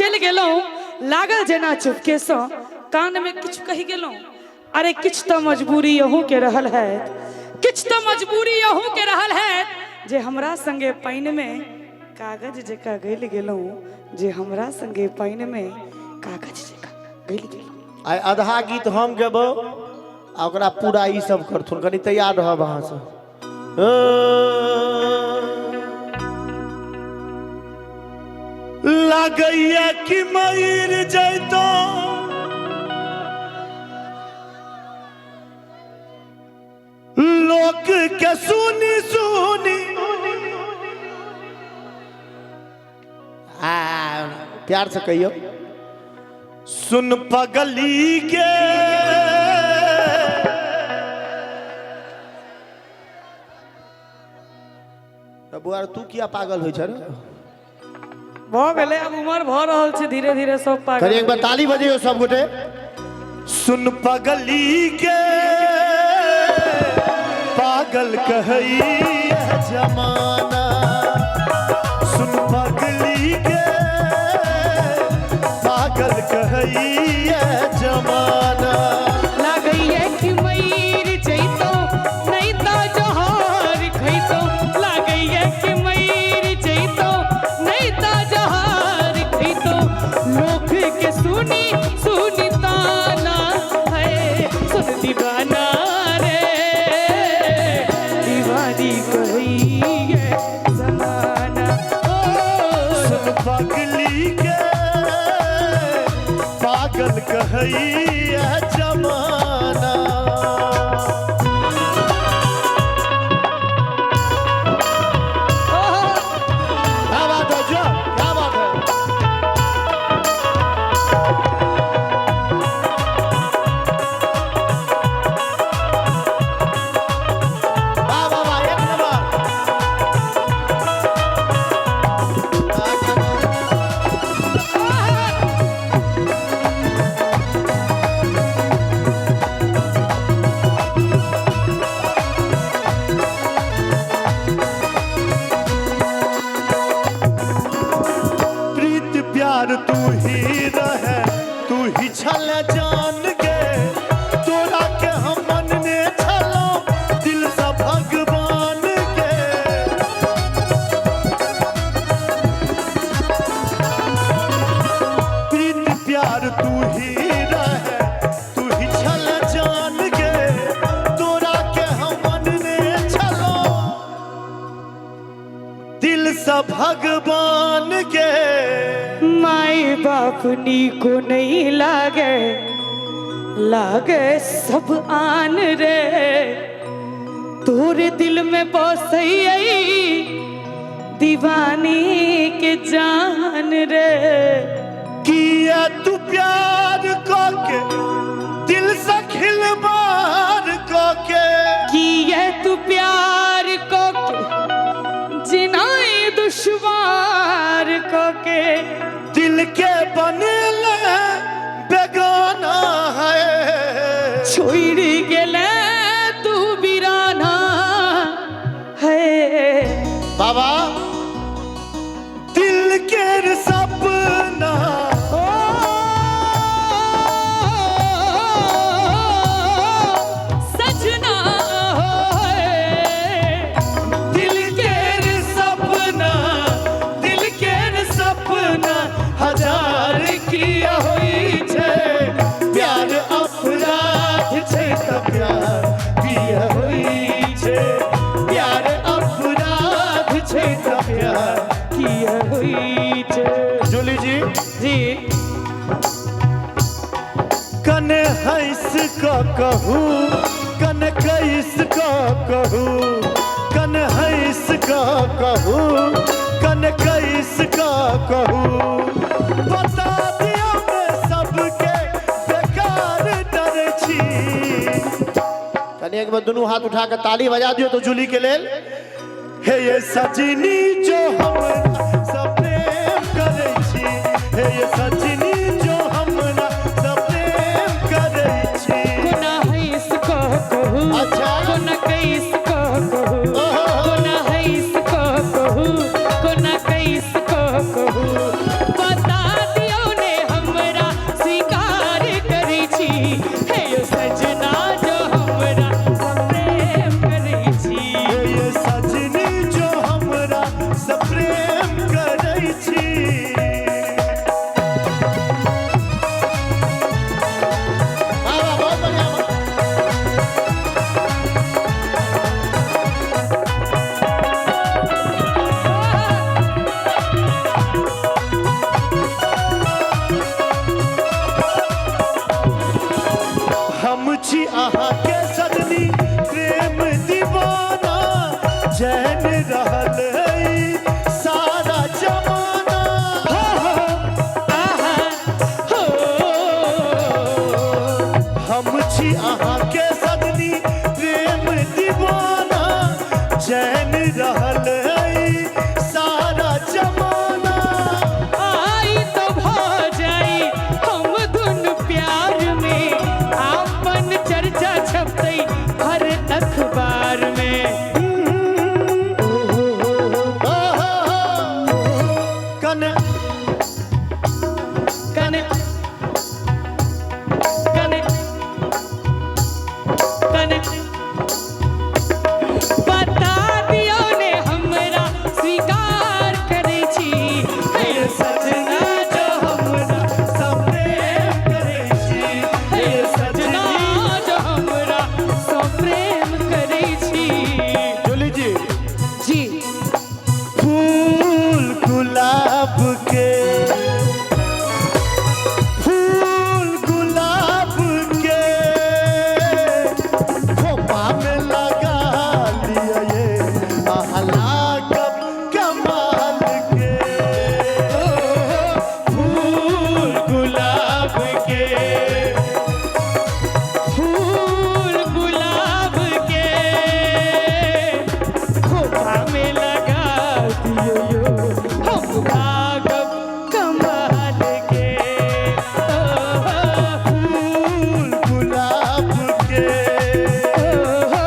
चल गेलो लागल जेना चुपके से कान में कुछ कही गेलो। अरे किछ तो मजबूरी यहू के रहल है, किछ तो मजबूरी यहू के रहल है जे हमरा संगे पाइन में कागज जका गल गेलो, जे हमरा संगे पाइन में कागज जका गल गेलो। आई आधा गीत हम गेबो आ ओकरा पूरा ई सब करथुन, कनी तैयार रह वहां से। लागैया कि मर जैतो लोक के सुनी सुनी। प्यार से कहियो, सुन पगली के बुआर तू किया पागल हो छ रे? भ गेले अब उम्र भ रहल छै, धीरे धीरे सब पागल। करी एक बार ताली बजियो सब गोटे। सुन पगली के पागल कहई जमाना, सुन पगली के पागल कहई जमाना। लागैया कि मर जैतो नहीं तो जहर खैतो, लागैया कि मर जैतो नहीं तो जहर खैतो। लोक के सुनी सुनी ताना है, सुन दीवाना रे दीवानी कही जमाना। सुन पगली के पागल कहई जमाना। क्या बात है जो, क्या बात है। वाह वाह वाह, एक नंबर। प्रीत प्यार तू ही रहे, तू ही छल जान के, तोरा के हम मन ने छलो दिल से भगवान के। प्रीत प्यार तू ही रहे, तू ही छल जान के, तोरा के हम मन ने छलो दिल से भगवान के। माई बाप नी को नहीं लागे, लागे सब आन रे। तोरे दिल में बसई दीवानी के जान रे। किया तू प्यार के दिल से खिलवाड़ के, किए तू प्यार को जिनाई दुश्वार को के। दिल के बनेले बेगाना है, छोड़ गेले तू बिराना है। बाबा दिल के सपना सजना दिल के सपना, दिल के सपना हजार किया हुई छे। प्यार अपराध छे त प्यार किया हुई छे, प्यार अपराध छे त प्यार किया हुई छे। जूली जी जी कने हंस का कहूँ, कने कैस का कहूँ, कने हंस का कहूँ, कने कैस का कहूँ। बता दिया मैं सबके बेकार डर छी। कने एक बार दोनों हाथ उठा के ताली बजा दियो तो जूली के लेल। हे ये सजनी जो हम सब प्रेम करे छी, हे ये सजनी